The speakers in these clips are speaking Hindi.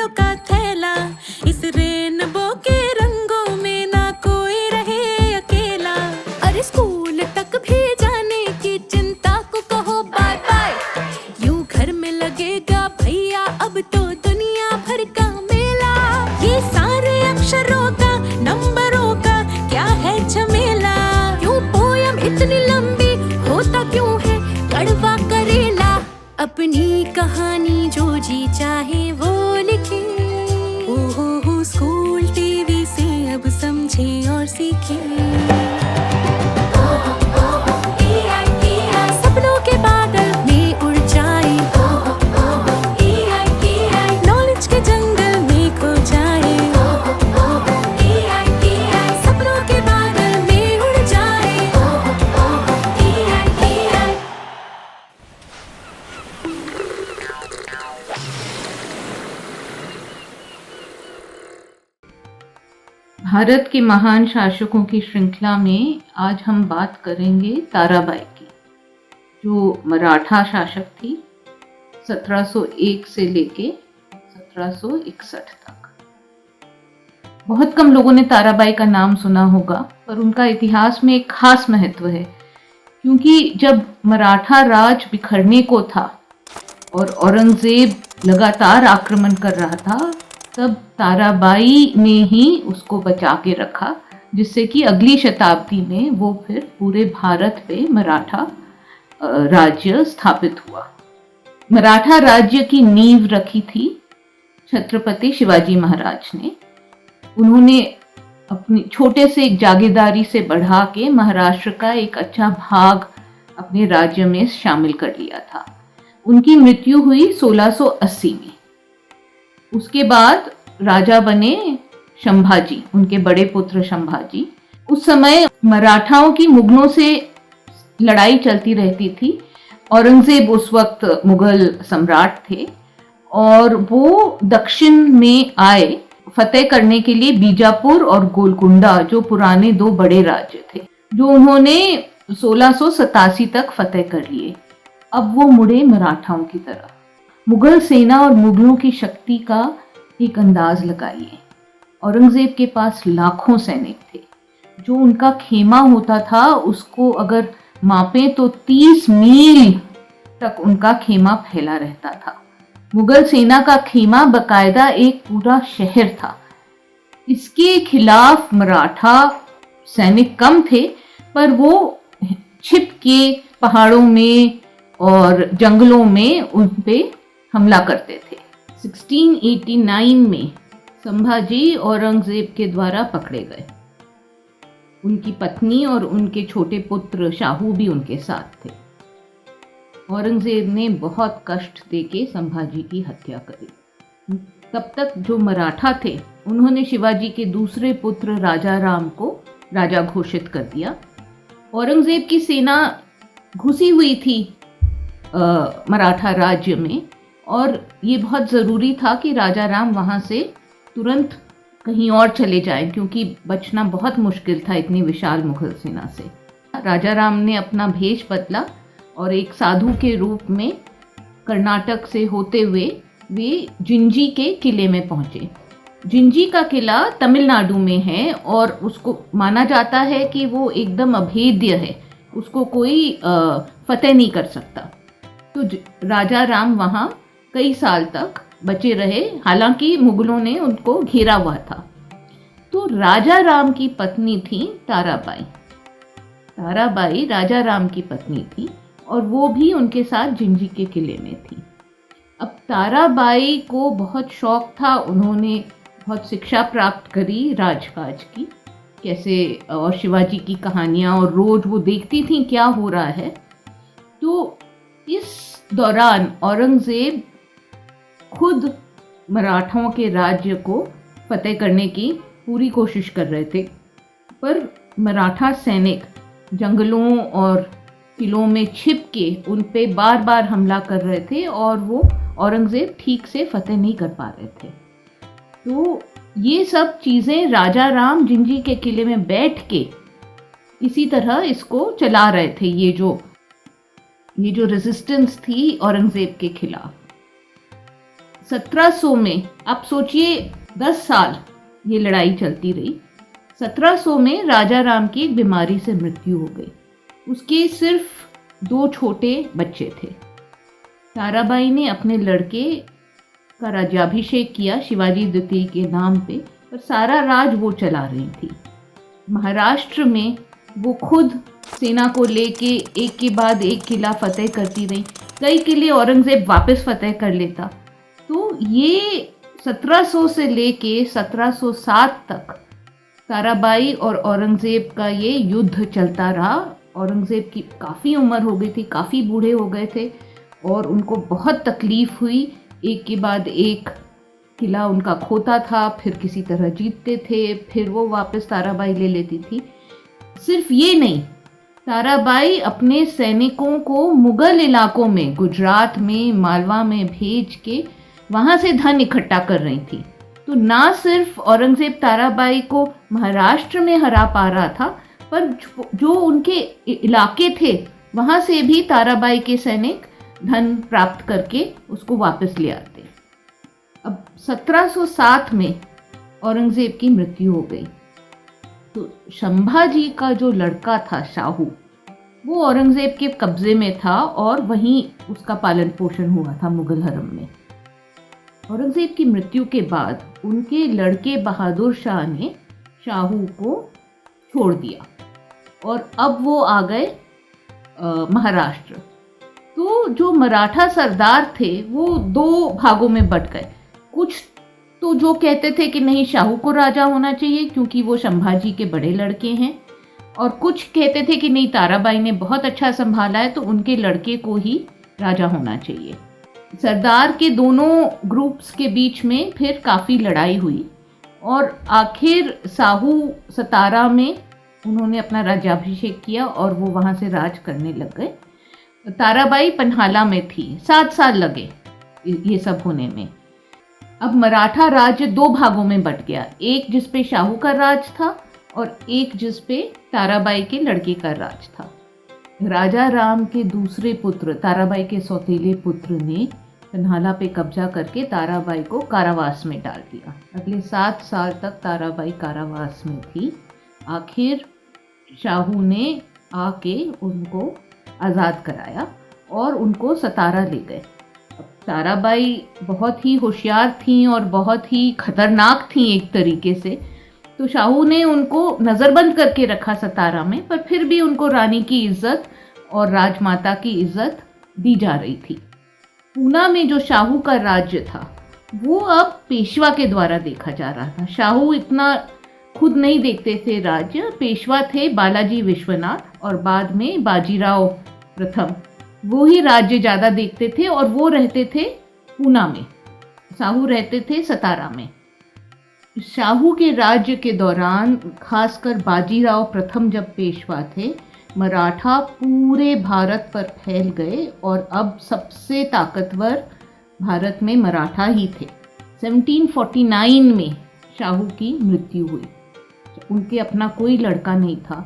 कपड़ों का थैला, इस रेनबो के रंगों में ना कोई रहे अकेला। अरे स्कूल तक भी जाने की चिंता को कहो बाय बाय, यूं घर में लगेगा भैया अब तो दुनिया भर का मेला। ये सारे अक्षरों का नंबरों का क्या है झमेला, क्यों पोयम इतनी लंबी होता क्यों है कड़वा करेला। अपनी कहानी जो जी चाहे वो लिखे, ओहो स्कूल टीवी से अब समझे और सीखे। सपनों के बादल में उड़ जाए, नॉलेज के जंगल में खो जाए। सपनों के बादल में उड़ जाए। भारत के महान शासकों की श्रृंखला में आज हम बात करेंगे ताराबाई की, जो मराठा शासक थी 1701 से लेके 1761 तक। बहुत कम लोगों ने ताराबाई का नाम सुना होगा, पर उनका इतिहास में एक खास महत्व है, क्योंकि जब मराठा राज बिखरने को था और औरंगजेब लगातार आक्रमण कर रहा था, तब ताराबाई ने ही उसको बचा के रखा, जिससे कि अगली शताब्दी में वो फिर पूरे भारत पे मराठा राज्य स्थापित हुआ। मराठा राज्य की नींव रखी थी छत्रपति शिवाजी महाराज ने। उन्होंने अपनी छोटे से एक जागीरदारी से बढ़ा के महाराष्ट्र का एक अच्छा भाग अपने राज्य में शामिल कर लिया था। उनकी मृत्यु हुई 1680 में। उसके बाद राजा बने संभाजी, उनके बड़े पुत्र संभाजी। उस समय मराठाओं की मुगलों से लड़ाई चलती रहती थी। औरंगजेब उस वक्त मुगल सम्राट थे और वो दक्षिण में आए फतेह करने के लिए बीजापुर और गोलकुंडा, जो पुराने दो बड़े राज्य थे, जो उन्होंने 1687 तक फतेह कर लिए। अब वो मुड़े मराठाओं की तरफ। मुगल सेना और मुगलों की शक्ति का एक अंदाज लगाइए। औरंगजेब के पास लाखों सैनिक थे। जो उनका खेमा होता था उसको अगर मापें तो 30 मील तक उनका खेमा फैला रहता था। मुगल सेना का खेमा बकायदा एक पूरा शहर था। इसके खिलाफ मराठा सैनिक कम थे, पर वो छिप के पहाड़ों में और जंगलों में उन पे हमला करते थे। 1689 में संभाजी औरंगजेब के द्वारा पकड़े गए। उनकी पत्नी और उनके छोटे पुत्र शाहू भी उनके साथ थे। औरंगजेब ने बहुत कष्ट देके संभाजी की हत्या करी। तब तक जो मराठा थे उन्होंने शिवाजी के दूसरे पुत्र राजा राम को राजा घोषित कर दिया। औरंगजेब की सेना घुसी हुई थी मराठा राज्य में, और ये बहुत ज़रूरी था कि राजा राम वहाँ से तुरंत कहीं और चले जाएं, क्योंकि बचना बहुत मुश्किल था इतनी विशाल मुगल सेना से। राजा राम ने अपना भेष बदला और एक साधु के रूप में कर्नाटक से होते हुए वे जिंजी के किले में पहुँचे। जिंजी का किला तमिलनाडु में है और उसको माना जाता है कि वो एकदम अभेद्य है, उसको कोई फतेह नहीं कर सकता। तो राजा राम वहाँ कई साल तक बचे रहे, हालांकि मुगलों ने उनको घेरा हुआ था। तो राजा राम की पत्नी थी ताराबाई। ताराबाई राजा राम की पत्नी थी और वो भी उनके साथ जिंजी के किले में थी। अब ताराबाई को बहुत शौक था, उन्होंने बहुत शिक्षा प्राप्त करी राजकाज की, कैसे, और शिवाजी की कहानियाँ, और रोज वो देखती थी क्या हो रहा है। तो इस दौरान औरंगजेब खुद मराठाओं के राज्य को फतेह करने की पूरी कोशिश कर रहे थे, पर मराठा सैनिक जंगलों और किलों में छिप के उन पे बार बार हमला कर रहे थे और वो औरंगजेब ठीक से फतेह नहीं कर पा रहे थे। तो ये सब चीज़ें राजा राम जिंजी के किले में बैठ के इसी तरह इसको चला रहे थे, ये जो रेजिस्टेंस थी औरंगजेब के खिलाफ। 1700 में, आप सोचिए 10 साल ये लड़ाई चलती रही। 1700 में राजा राम की एक बीमारी से मृत्यु हो गई। उसके सिर्फ 2 छोटे बच्चे थे। ताराबाई ने अपने लड़के का राज्याभिषेक किया शिवाजी द्वितीय के नाम पे, पर सारा राज वो चला रही थी। महाराष्ट्र में वो खुद सेना को लेके एक के बाद एक किला फतेह करती रही। कई किले औरंगजेब वापस फतेह कर लेता। तो ये 1700 से लेके 1707 तक ताराबाई और औरंगजेब का ये युद्ध चलता रहा। औरंगजेब की काफ़ी उम्र हो गई थी, काफ़ी बूढ़े हो गए थे और उनको बहुत तकलीफ हुई। एक के बाद एक किला उनका खोता था, फिर किसी तरह जीतते थे, फिर वो वापस ताराबाई ले लेती थी। सिर्फ ये नहीं, ताराबाई अपने सैनिकों को मुगल इलाकों में, गुजरात में, मालवा में भेज के वहाँ से धन इकट्ठा कर रही थी। तो ना सिर्फ औरंगजेब ताराबाई को महाराष्ट्र में हरा पा रहा था, पर जो उनके इलाके थे वहाँ से भी ताराबाई के सैनिक धन प्राप्त करके उसको वापस ले आते। अब 1707 में औरंगजेब की मृत्यु हो गई। तो संभाजी का जो लड़का था शाहू, वो औरंगजेब के कब्जे में था और वहीं उसका पालन पोषण हुआ था मुगल हरम में। औरंगजेब की मृत्यु के बाद उनके लड़के बहादुर शाह ने शाहू को छोड़ दिया और अब वो आ गए महाराष्ट्र। तो जो मराठा सरदार थे वो 2 भागों में बट गए। कुछ तो जो कहते थे कि नहीं, शाहू को राजा होना चाहिए क्योंकि वो संभाजी के बड़े लड़के हैं, और कुछ कहते थे कि नहीं, ताराबाई ने बहुत अच्छा संभाला है तो उनके लड़के को ही राजा होना चाहिए। सरदार के दोनों ग्रुप्स के बीच में फिर काफ़ी लड़ाई हुई और आखिर साहू 17 में उन्होंने अपना राज्याभिषेक किया और वो वहाँ से राज करने लग गए। ताराबाई पन्हाला में थी, 7 साल लगे ये सब होने में। अब मराठा राज्य 2 भागों में बट गया, एक जिस पे शाहू का राज था और एक जिस पे ताराबाई के लड़के का राज था। राजा राम के दूसरे पुत्र, ताराबाई के सौतेले पुत्र ने पन्हाला पे कब्जा करके ताराबाई को कारावास में डाल दिया। अगले 7 साल तक ताराबाई कारावास में थी। आखिर शाहू ने आके उनको आज़ाद कराया और उनको सतारा ले गए। ताराबाई बहुत ही होशियार थीं और बहुत ही खतरनाक थीं एक तरीके से, तो शाहू ने उनको नज़रबंद करके रखा सतारा में, पर फिर भी उनको रानी की इज्जत और राजमाता की इज्जत दी जा रही थी। पूना में जो शाहू का राज्य था वो अब पेशवा के द्वारा देखा जा रहा था। शाहू इतना खुद नहीं देखते थे राज्य, पेशवा थे बालाजी विश्वनाथ और बाद में बाजीराव प्रथम, वो ही राज्य ज़्यादा देखते थे और वो रहते थे पूना में, शाहू रहते थे सतारा में। शाहू के राज्य के दौरान खासकर बाजीराव प्रथम जब पेशवा थे, मराठा पूरे भारत पर फैल गए और अब सबसे ताकतवर भारत में मराठा ही थे। 1749 में शाहू की मृत्यु हुई। उनके अपना कोई लड़का नहीं था।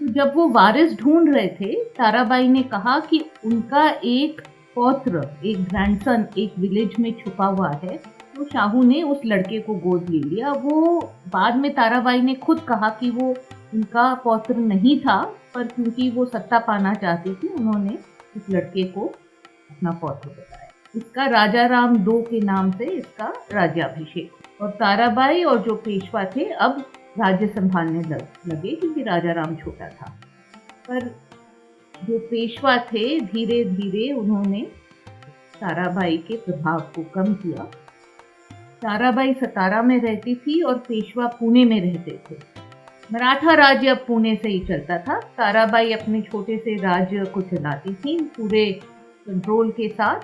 तो जब वो वारिस ढूंढ रहे थे, ताराबाई ने कहा कि उनका एक पौत्र, एक ग्रैंडसन एक विलेज में छुपा हुआ है। तो शाहू ने उस लड़के को गोद ले लिया। वो बाद में ताराबाई ने खुद कहा कि वो उनका पौत्र नहीं था, पर क्योंकि वो सत्ता पाना चाहती थी उन्होंने इस लड़के को अपना पौत्र बताया। इसका राजा राम 2 के नाम से इसका राज्याभिषेक। और ताराबाई और जो पेशवा थे अब राज्य संभालने लगे क्योंकि राजा राम छोटा था। पर जो पेशवा थे धीरे धीरे उन्होंने ताराबाई के प्रभाव को कम किया। ताराबाई सतारा में रहती थी और पेशवा पुणे में रहते थे। मराठा राज्य अब पुणे से ही चलता था। ताराबाई अपने छोटे से राज्य को चलाती थी पूरे कंट्रोल के साथ।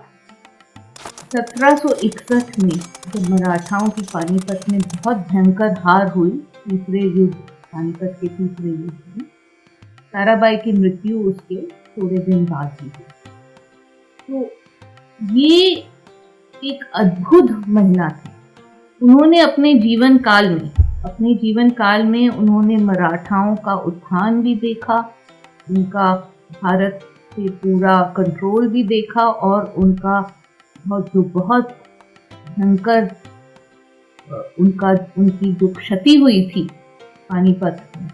1761 में जब मराठाओं की पानीपत में बहुत भयंकर हार हुई, तीसरे युद्ध, पानीपत के तीसरे युद्ध में, ताराबाई की मृत्यु उसके थोड़े दिन बाद ही हुई। तो ये एक अद्भुत महिला थी। उन्होंने अपने जीवन काल में उन्होंने मराठाओं का उत्थान भी देखा, उनका भारत पे पूरा कंट्रोल भी देखा और उनका बहुत भयंकर उनकी जो क्षति हुई थी पानीपत में,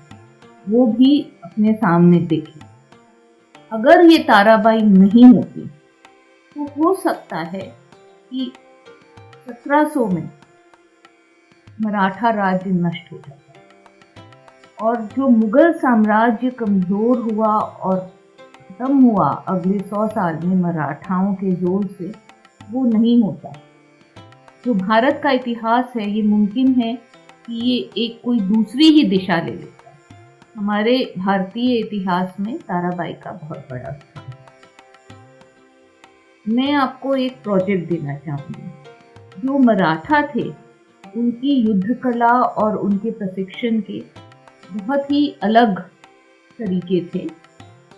वो भी अपने सामने देखी। अगर ये ताराबाई नहीं होती तो हो सकता है कि 1700 में मराठा राज्य नष्ट हो जाता और जो मुगल साम्राज्य कमजोर हुआ और खत्म हुआ अगले 100 साल में मराठाओं के जोर से, वो नहीं होता। जो भारत का इतिहास है, ये मुमकिन है कि ये एक कोई दूसरी ही दिशा ले लेता। हमारे भारतीय इतिहास में ताराबाई का बहुत बड़ा स्थान है। मैं आपको एक प्रोजेक्ट देना चाहूँगी। जो मराठा थे, उनकी युद्ध कला और उनके प्रशिक्षण के बहुत ही अलग तरीके थे।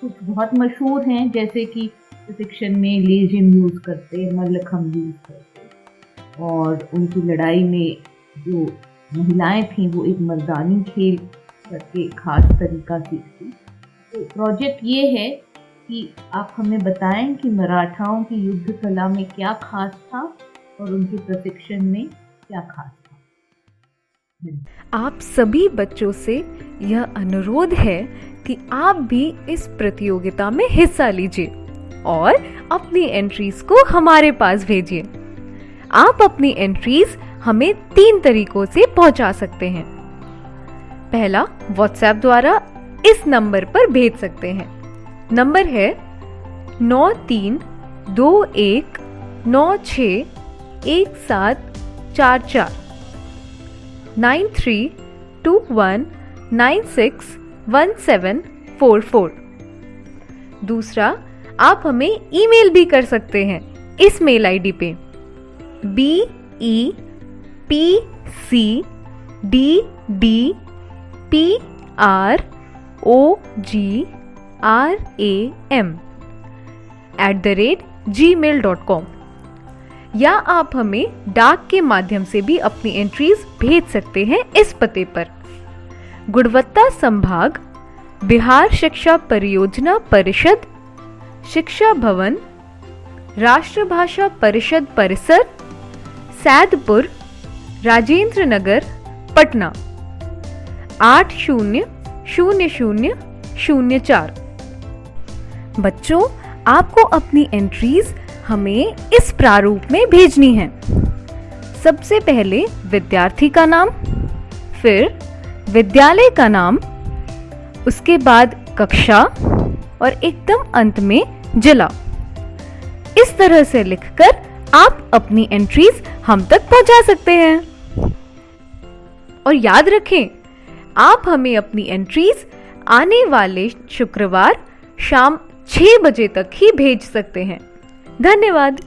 कुछ बहुत मशहूर हैं, जैसे कि प्रशिक्षण में लेजिम यूज़ करते, मल्लखंब यूज़ करते, और उनकी लड़ाई में जो महिलाएं थीं वो एक मर्दानी खेल करके खास तरीका सीखती। तो प्रोजेक्ट ये है कि आप हमें बताएं कि मराठाओं की युद्ध कला में क्या खास था और उनके प्रशिक्षण में क्या खास था। आप सभी बच्चों से यह अनुरोध है कि आप भी इस प्रतियोगिता में हिस्सा लीजिए और अपनी एंट्रीज को हमारे पास भेजिए। आप अपनी एंट्रीज हमें 3 तरीकों से पहुंचा सकते हैं। पहला, व्हाट्सएप द्वारा इस नंबर पर भेज सकते हैं। नंबर है 9321961744 9321961744। दूसरा, आप हमें ईमेल भी कर सकते हैं इस मेल आईडी पे BEPCDPROGRAM@gmail.com, या आप हमें डाक के माध्यम से भी अपनी एंट्रीज भेज सकते हैं इस पते पर। गुणवत्ता संभाग, बिहार शिक्षा परियोजना परिषद, शिक्षा भवन, राष्ट्रभाषा परिषद परिसर, सैदपुर, राजेंद्र नगर, पटना 800004। बच्चों, आपको अपनी एंट्रीज हमें इस प्रारूप में भेजनी है। सबसे पहले विद्यार्थी का नाम, फिर विद्यालय का नाम, उसके बाद कक्षा और एकदम अंत में जिला। इस तरह से लिखकर आप अपनी एंट्रीज हम तक पहुंचा सकते हैं। और याद रखें, आप हमें अपनी एंट्रीज आने वाले शुक्रवार शाम 6 बजे तक ही भेज सकते हैं। धन्यवाद।